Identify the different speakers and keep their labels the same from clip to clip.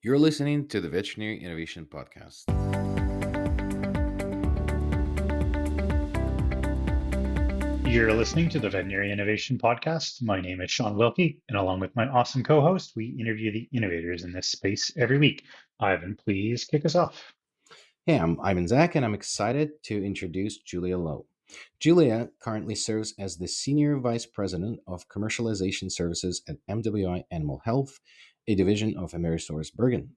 Speaker 1: You're listening to the Veterinary Innovation Podcast.
Speaker 2: You're listening to the Veterinary Innovation Podcast. My name is Sean Wilkie, and along with my awesome co host, we interview the innovators in this space every week. Ivan, please kick us off.
Speaker 1: Hey, I'm Ivan Zach, and I'm excited to introduce Julia Loew. Julia currently serves as the Senior Vice President of Commercialization Services at MWI Animal Health, a division of AmerisourceBergen.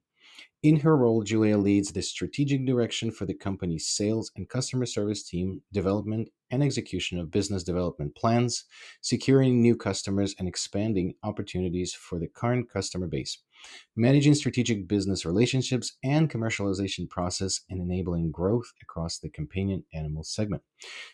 Speaker 1: In her role, Julia leads the strategic direction for the company's sales and customer service team, development and execution of business development plans, securing new customers, and expanding opportunities for the current customer base, managing strategic business relationships and commercialization process, and enabling growth across the companion animal segment.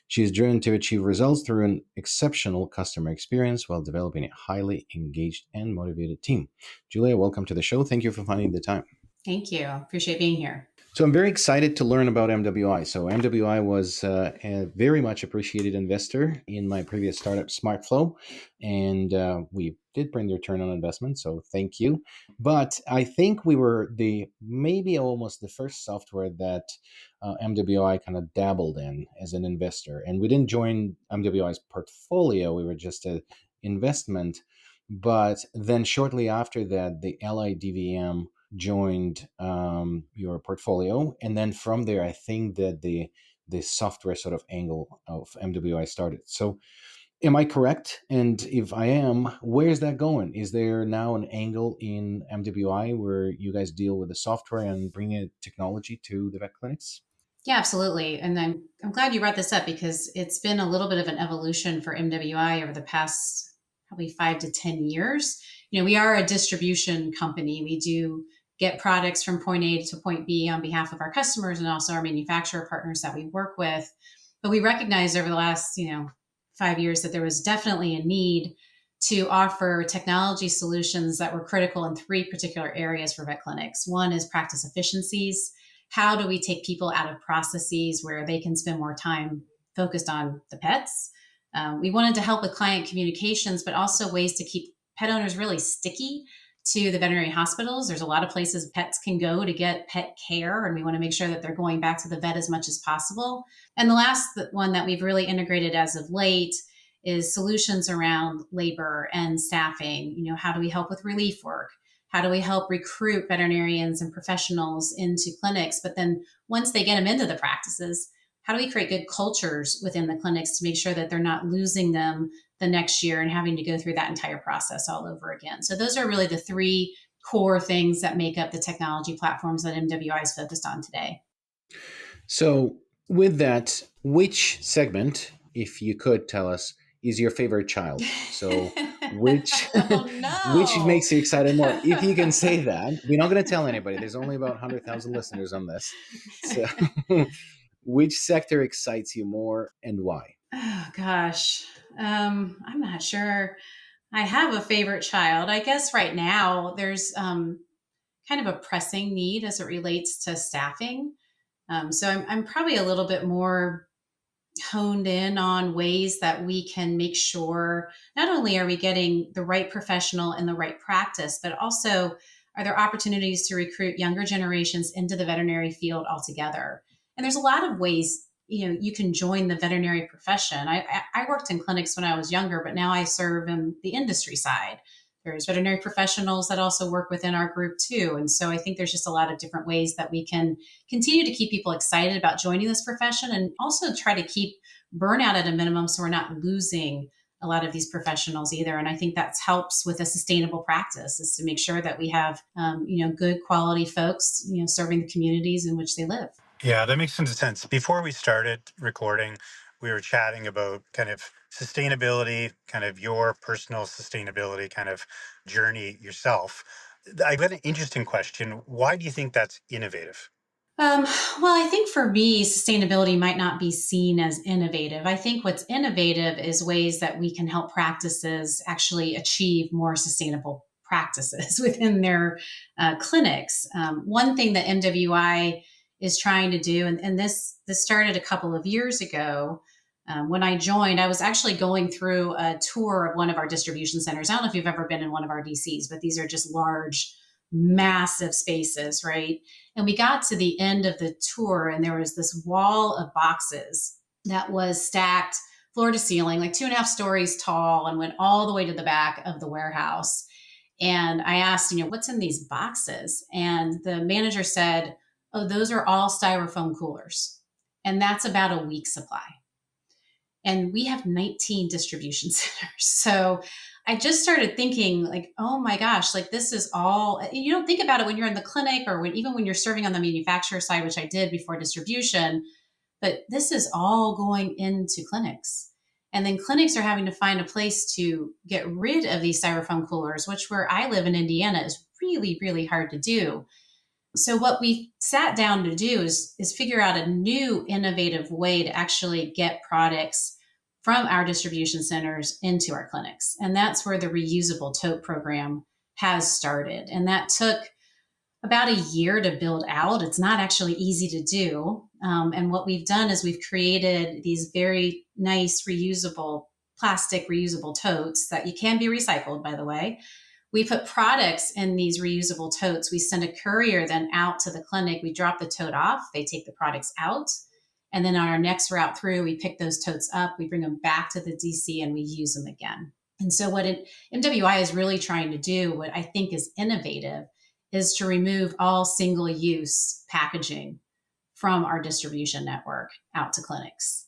Speaker 1: She is driven to achieve results through an exceptional customer experience while developing a highly engaged and motivated team. Julia, welcome to the show. Thank you for finding the time.
Speaker 3: Thank you. Appreciate being here.
Speaker 1: So I'm very excited to learn about MWI. So MWI was a very much appreciated investor in my previous startup, SmartFlow, and we did bring the return on investment. So thank you. But I think we were the maybe almost the first software that MWI kind of dabbled in as an investor, and we didn't join MWI's portfolio. We were just an investment. But then shortly after that, the LIDVM joined your portfolio, and then from there, I think that the software sort of angle of MWI started. So, am I correct? And if I am, where's that going? Is there now an angle in MWI where you guys deal with the software and bring in technology to the vet clinics?
Speaker 3: Yeah, absolutely. And I'm glad you brought this up because it's been a little bit of an evolution for MWI over the past probably 5 to 10 years. We are a distribution company. We do get products from point A to point B on behalf of our customers and also our manufacturer partners that we work with. But we recognized over the last, 5 years that there was definitely a need to offer technology solutions that were critical in three particular areas for vet clinics. One is practice efficiencies. How do we take people out of processes where they can spend more time focused on the pets? We wanted to help with client communications, but also ways to keep pet owners really sticky to the veterinary hospitals. There's a lot of places pets can go to get pet care, and we want to make sure that they're going back to the vet as much as possible. And the last one that we've really integrated as of late is solutions around labor and staffing. How do we help with relief work? How do we help recruit veterinarians and professionals into clinics? But then once they get them into the practices, how do we create good cultures within the clinics to make sure that they're not losing them the next year and having to go through that entire process all over again? So those are really the three core things that make up the technology platforms that MWI is focused on today.
Speaker 1: So, with that, which segment, if you could tell us, is your favorite child? So, which
Speaker 3: Oh
Speaker 1: which
Speaker 3: no.
Speaker 1: makes you excited more? If you can say that, we're not going to tell anybody. There's only about 100,000 listeners on this. So, which sector excites you more and why?
Speaker 3: Oh gosh. I'm not sure. I have a favorite child. I guess right now there's kind of a pressing need as it relates to staffing. So I'm probably a little bit more honed in on ways that we can make sure not only are we getting the right professional in the right practice, but also are there opportunities to recruit younger generations into the veterinary field altogether. And there's a lot of ways you can join the veterinary profession. I worked in clinics when I was younger, but now I serve in the industry side. There's veterinary professionals that also work within our group too. And so I think there's just a lot of different ways that we can continue to keep people excited about joining this profession and also try to keep burnout at a minimum so we're not losing a lot of these professionals either. And I think that helps with a sustainable practice is to make sure that we have, good quality folks, serving the communities in which they live.
Speaker 2: Yeah, that makes tons of sense. Before we started recording, we were chatting about kind of sustainability, kind of your personal sustainability kind of journey yourself. I've got an interesting question. Why do you think that's innovative?
Speaker 3: Um, well, I think for me, sustainability might not be seen as innovative. I think what's innovative is ways that we can help practices actually achieve more sustainable practices within their clinics. One thing that MWI is trying to do, and this started a couple of years ago. When I joined, I was actually going through a tour of one of our distribution centers. I don't know if you've ever been in one of our DCs, but these are just large massive spaces, right? And we got to the end of the tour, and there was this wall of boxes that was stacked floor to ceiling, like 2.5 stories tall, and went all the way to the back of the warehouse. And I asked, what's in these boxes? And the manager said, oh, those are all styrofoam coolers. And that's about a week's supply. And we have 19 distribution centers. So I just started thinking, like, oh my gosh, like this is all, you don't think about it when you're in the clinic or even when you're serving on the manufacturer side, which I did before distribution, but this is all going into clinics. And then clinics are having to find a place to get rid of these styrofoam coolers, which where I live in Indiana is really, really hard to do. So what we sat down to do is figure out a new innovative way to actually get products from our distribution centers into our clinics. And that's where the reusable tote program has started. And that took about a year to build out. It's not actually easy to do. And what we've done is we've created these very nice plastic reusable totes that you can be recycled, by the way. We put products in these reusable totes. We send a courier then out to the clinic. We drop the tote off. They take the products out. And then on our next route through, we pick those totes up. We bring them back to the DC and we use them again. And so what MWI is really trying to do, what I think is innovative, is to remove all single-use packaging from our distribution network out to clinics.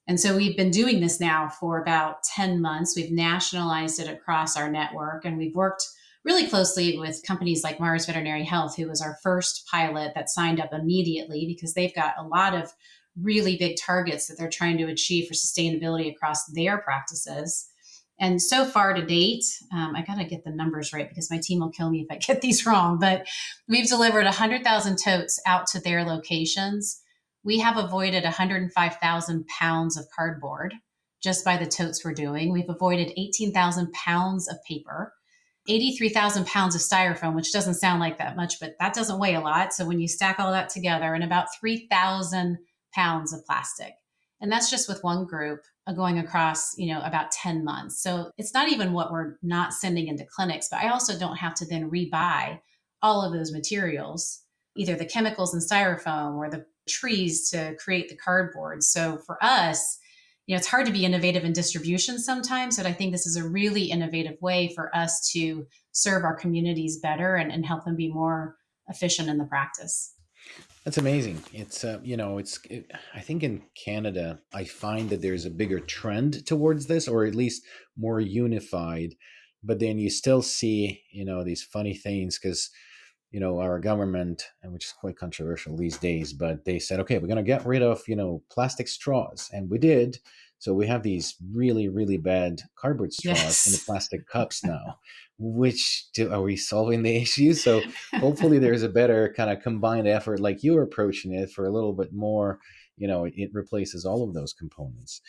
Speaker 3: And so we've been doing this now for about 10 months. We've nationalized it across our network, and we've worked really closely with companies like Mars Veterinary Health, who was our first pilot that signed up immediately because they've got a lot of really big targets that they're trying to achieve for sustainability across their practices. And so far to date, I got to get the numbers right because my team will kill me if I get these wrong, but we've delivered 100,000 totes out to their locations. We have avoided 105,000 pounds of cardboard just by the totes we're doing. We've avoided 18,000 pounds of paper, 83,000 pounds of styrofoam, which doesn't sound like that much, but that doesn't weigh a lot. So when you stack all that together, and about 3,000 pounds of plastic. And that's just with one group going across, about 10 months. So it's not even what we're not sending into clinics, but I also don't have to then rebuy all of those materials, either the chemicals in styrofoam or the trees to create the cardboard. So for us, it's hard to be innovative in distribution sometimes, but I think this is a really innovative way for us to serve our communities better and help them be more efficient in the practice.
Speaker 1: That's amazing. It's I think in Canada, I find that there's a bigger trend towards this, or at least more unified. But then you still see, these funny things because, our government, and which is quite controversial these days, but they said, okay, we're going to get rid of, plastic straws. And we did. So we have these really, really bad cardboard straws in the
Speaker 3: Yes.
Speaker 1: plastic cups now. Are we solving the issue? So hopefully there's a better kind of combined effort like you're approaching it for a little bit more, it replaces all of those components.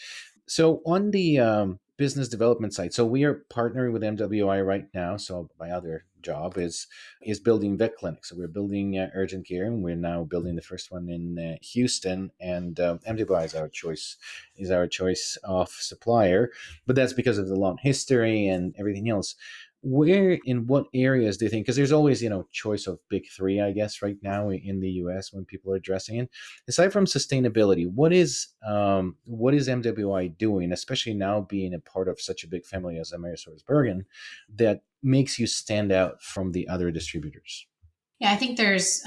Speaker 1: So on the business development side, so we are partnering with MWI right now. So my other job is building vet clinics. So we're building urgent care, and we're now building the first one in Houston. And MWI is our choice of supplier, but that's because of the long history and everything else. Where in what areas do you think? Because there's always choice of big three, I guess, right now in the U.S. when people are addressing it. Aside from sustainability, what is MWI doing, especially now being a part of such a big family as AmerisourceBergen, that makes you stand out from the other distributors?
Speaker 3: Yeah, I think there's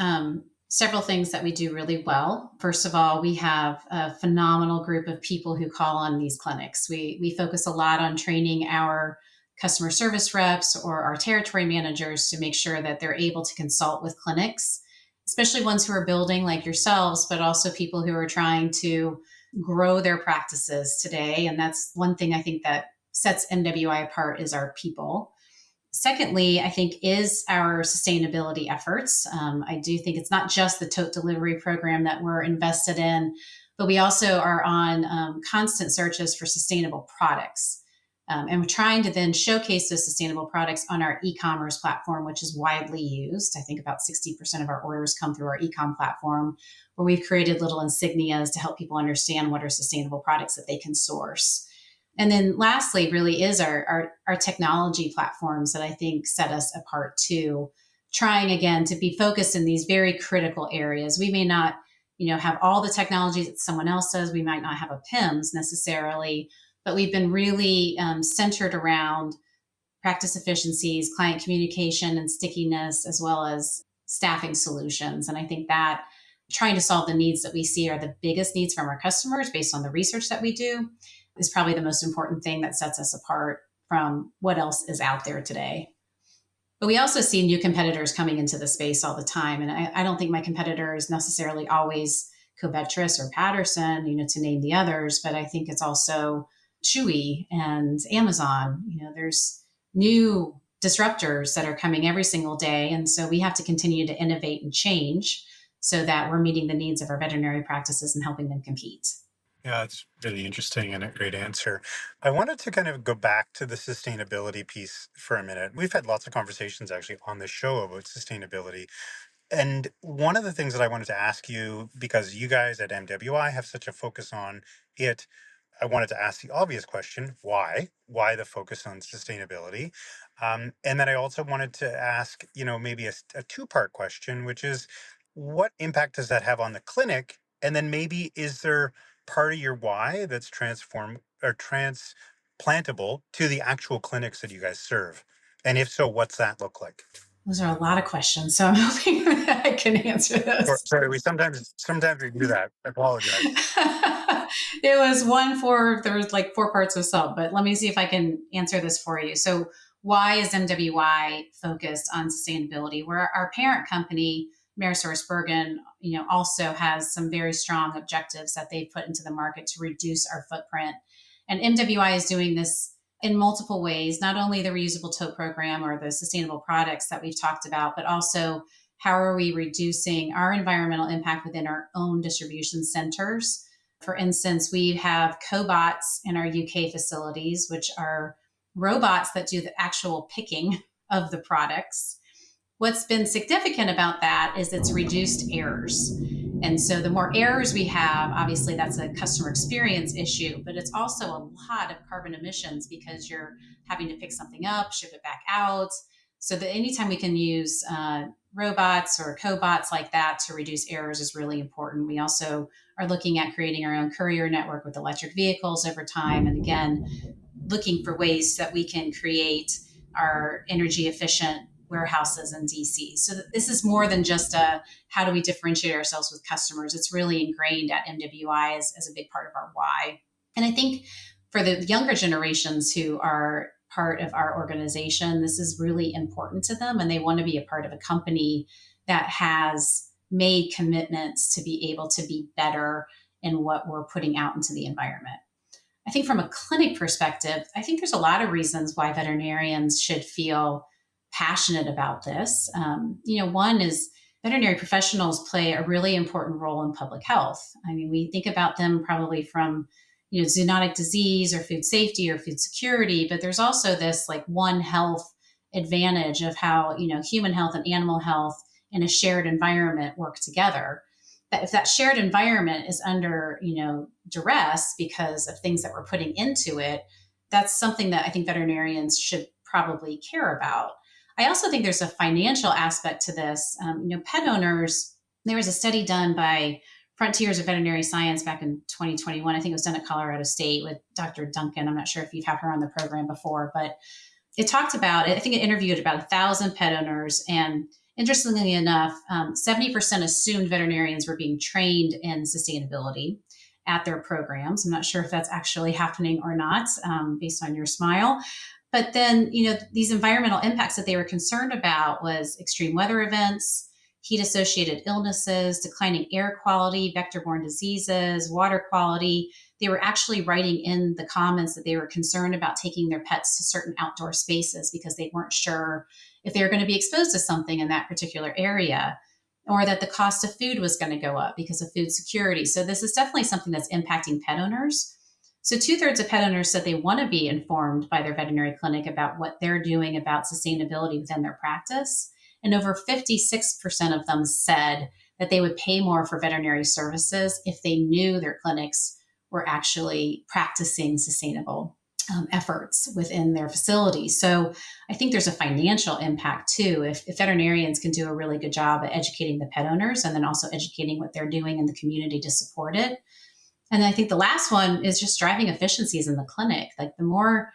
Speaker 3: several things that we do really well. First of all, we have a phenomenal group of people who call on these clinics. We focus a lot on training our customer service reps or our territory managers to make sure that they're able to consult with clinics, especially ones who are building like yourselves, but also people who are trying to grow their practices today. And that's one thing I think that sets MWI apart is our people. Secondly, I think is our sustainability efforts. I do think it's not just the tote delivery program that we're invested in, but we also are on constant searches for sustainable products. And we're trying to then showcase those sustainable products on our e-commerce platform, which is widely used. I think about 60% of our orders come through our e-com platform, where we've created little insignias to help people understand what are sustainable products that they can source. And then lastly, really is our technology platforms that I think set us apart too. trying again to be focused in these very critical areas. We may not, have all the technologies that someone else does. We might not have a PIMS necessarily, but we've been really centered around practice efficiencies, client communication and stickiness, as well as staffing solutions. And I think that trying to solve the needs that we see are the biggest needs from our customers based on the research that we do is probably the most important thing that sets us apart from what else is out there today. But we also see new competitors coming into the space all the time. And I don't think my competitor is necessarily always Covetrus or Patterson, to name the others, but I think it's also Chewy and Amazon. There's new disruptors that are coming every single day. And so we have to continue to innovate and change so that we're meeting the needs of our veterinary practices and helping them compete.
Speaker 2: Yeah, it's really interesting and a great answer. I wanted to kind of go back to the sustainability piece for a minute. We've had lots of conversations actually on the show about sustainability. And one of the things that I wanted to ask you, because you guys at MWI have such a focus on it, I wanted to ask the obvious question, why? Why the focus on sustainability? And then I also wanted to ask, maybe a two-part question, which is what impact does that have on the clinic? And then maybe is there part of your why that's transform or transplantable to the actual clinics that you guys serve? And if so, what's that look like?
Speaker 3: Those are a lot of questions, so I'm hoping that I can answer those.
Speaker 2: Sorry, we sometimes we do that. I apologize.
Speaker 3: It was there was like four parts of sub, but let me see if I can answer this for you. So why is MWI focused on sustainability? Where our parent company, AmerisourceBergen, also has some very strong objectives that they've put into the market to reduce our footprint. And MWI is doing this in multiple ways, not only the reusable tote program or the sustainable products that we've talked about, but also how are we reducing our environmental impact within our own distribution centers. For instance, we have cobots in our UK facilities, which are robots that do the actual picking of the products. What's been significant about that is it's reduced errors. And so the more errors we have, obviously that's a customer experience issue, but it's also a lot of carbon emissions because you're having to pick something up, ship it back out. So that anytime we can use robots or cobots like that to reduce errors is really important. We also are looking at creating our own courier network with electric vehicles over time. And again, looking for ways that we can create our energy efficient warehouses and DCs. So this is more than just a how do we differentiate ourselves with customers. It's really ingrained at MWI as a big part of our why. And I think for the younger generations who are part of our organization, this is really important to them and they want to be a part of a company that has made commitments to be able to be better in what we're putting out into the environment. I think from a clinic perspective, I think there's a lot of reasons why veterinarians should feel passionate about this. One is veterinary professionals play a really important role in public health. I mean, we think about them probably from, zoonotic disease or food safety or food security, but there's also this like one health advantage of how, human health and animal health in a shared environment work together. That if that shared environment is under, duress because of things that we're putting into it, that's something that I think veterinarians should probably care about. I also think there's a financial aspect to this. Pet owners, there was a study done by Frontiers of Veterinary Science back in 2021. I think it was done at Colorado State with Dr. Duncan. I'm not sure if you've had her on the program before, but it talked about, I think it interviewed about 1,000 pet owners. And interestingly enough, 70% assumed veterinarians were being trained in sustainability at their programs. I'm not sure if that's actually happening or not, based on your smile. But then, these environmental impacts that they were concerned about was extreme weather events, heat-associated illnesses, declining air quality, vector-borne diseases, water quality. They were actually writing in the comments that they were concerned about taking their pets to certain outdoor spaces because they weren't sure if they were going to be exposed to something in that particular area, or that the cost of food was going to go up because of food security. So this is definitely something that's impacting pet owners. So 2/3 of pet owners said they want to be informed by their veterinary clinic about what they're doing about sustainability within their practice. And over 56% of them said that they would pay more for veterinary services if they knew their clinics were actually practicing sustainable efforts within their facilities. So I think there's a financial impact too. If veterinarians can do a really good job at educating the pet owners and then also educating what they're doing in the community to support it. And I think the last one is just driving efficiencies in the clinic. Like the more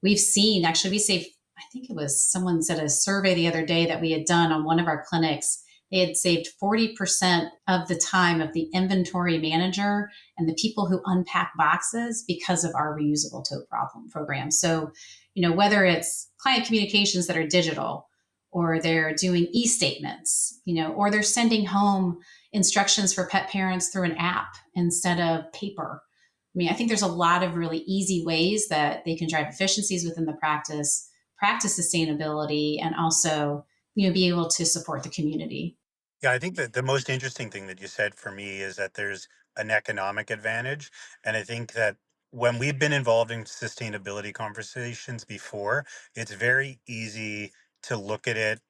Speaker 3: we've seen, actually, we saved, I think it was someone said a survey the other day that we had done on one of our clinics. They had saved 40% of the time of the inventory manager and the people who unpack boxes because of our reusable tote problem program. So, whether it's client communications that are digital or they're doing e-statements, or they're sending home instructions for pet parents through an app instead of paper. I mean, I think there's a lot of really easy ways that they can drive efficiencies within the practice sustainability, and also, be able to support the community.
Speaker 2: Yeah, I think that the most interesting thing that you said for me is that there's an economic advantage. And I think that when we've been involved in sustainability conversations before, it's very easy to look at it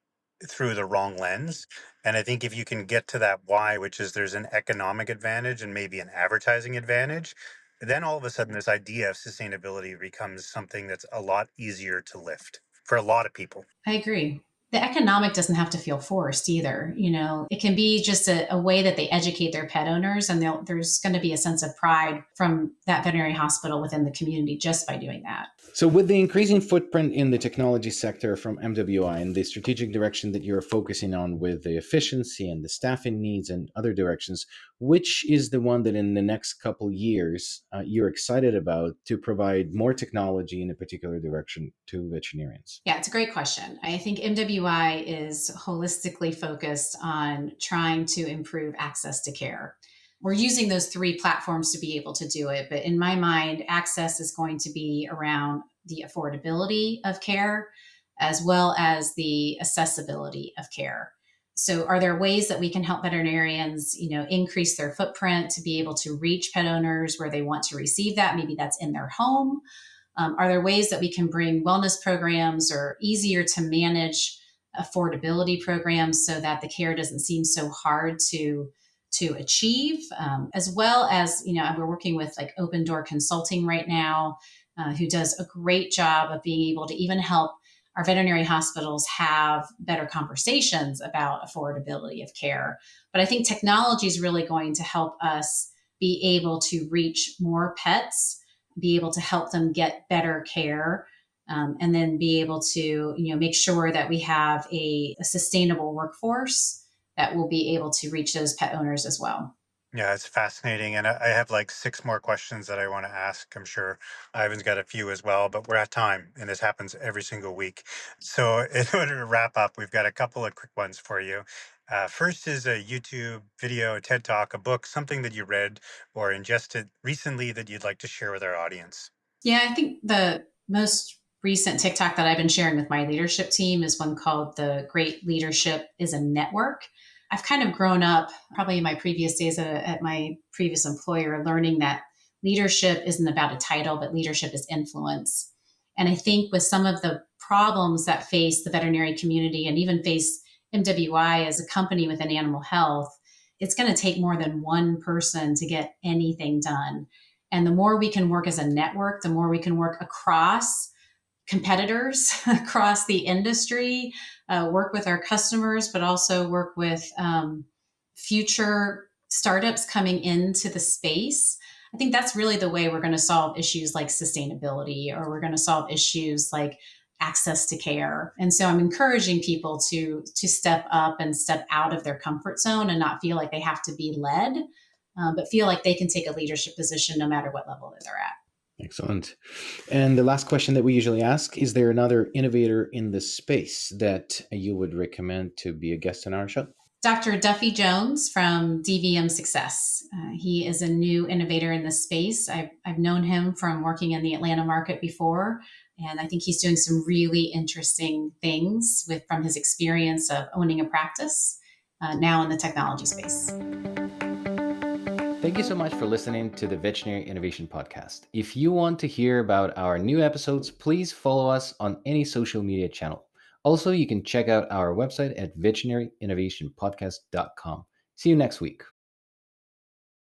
Speaker 2: through the wrong lens. And I think if you can get to that why, which is there's an economic advantage and maybe an advertising advantage, then all of a sudden this idea of sustainability becomes something that's a lot easier to lift for a lot of people.
Speaker 3: I agree. The economic doesn't have to feel forced either. It can be just a way that they educate their pet owners, and there's going to be a sense of pride from that veterinary hospital within the community just by doing that.
Speaker 1: So, with the increasing footprint in the technology sector from MWI and the strategic direction that you're focusing on with the efficiency and the staffing needs and other directions, which is the one that in the next couple years you're excited about to provide more technology in a particular direction to veterinarians?
Speaker 3: Yeah, it's a great question. I think MWI is holistically focused on trying to improve access to care. We're using those three platforms to be able to do it. But in my mind, access is going to be around the affordability of care as well as the accessibility of care. So are there ways that we can help veterinarians, increase their footprint to be able to reach pet owners where they want to receive that? Maybe that's in their home. Are there ways that we can bring wellness programs or easier to manage affordability programs so that the care doesn't seem so hard to achieve? As well as, we're working with like Open Door Consulting right now, who does a great job of being able to even help our veterinary hospitals have better conversations about affordability of care. But I think technology is really going to help us be able to reach more pets, be able to help them get better care, and then be able to make sure that we have a sustainable workforce that will be able to reach those pet owners as well.
Speaker 2: Yeah, it's fascinating. And I have like six more questions that I want to ask. I'm sure Ivan's got a few as well, but we're at time and this happens every single week. So, in order to wrap up, we've got a couple of quick ones for you. First is a YouTube video, a TED Talk, a book, something that you read or ingested recently that you'd like to share with our audience.
Speaker 3: Yeah, I think the most recent TikTok that I've been sharing with my leadership team is one called The Great Leadership is a Network. I've kind of grown up, probably in my previous days at my previous employer, learning that leadership isn't about a title, but leadership is influence. And I think with some of the problems that face the veterinary community and even face MWI as a company within animal health, it's going to take more than one person to get anything done. And the more we can work as a network, the more we can work across competitors, across the industry, work with our customers, but also work with future startups coming into the space. I think that's really the way we're going to solve issues like sustainability, or we're going to solve issues like access to care. And so I'm encouraging people to step up and step out of their comfort zone and not feel like they have to be led, but feel like they can take a leadership position no matter what level that they're at.
Speaker 1: Excellent. And the last question that we usually ask, is there another innovator in the space that you would recommend to be a guest on our show?
Speaker 3: Dr. Duffy Jones from DVM Success. He is a new innovator in this space. I've known him from working in the Atlanta market before, and I think he's doing some really interesting things from his experience of owning a practice now in the technology space.
Speaker 1: Thank you so much for listening to the Veterinary Innovation Podcast. If you want to hear about our new episodes, please follow us on any social media channel. Also, you can check out our website at veterinaryinnovationpodcast.com. See you next week.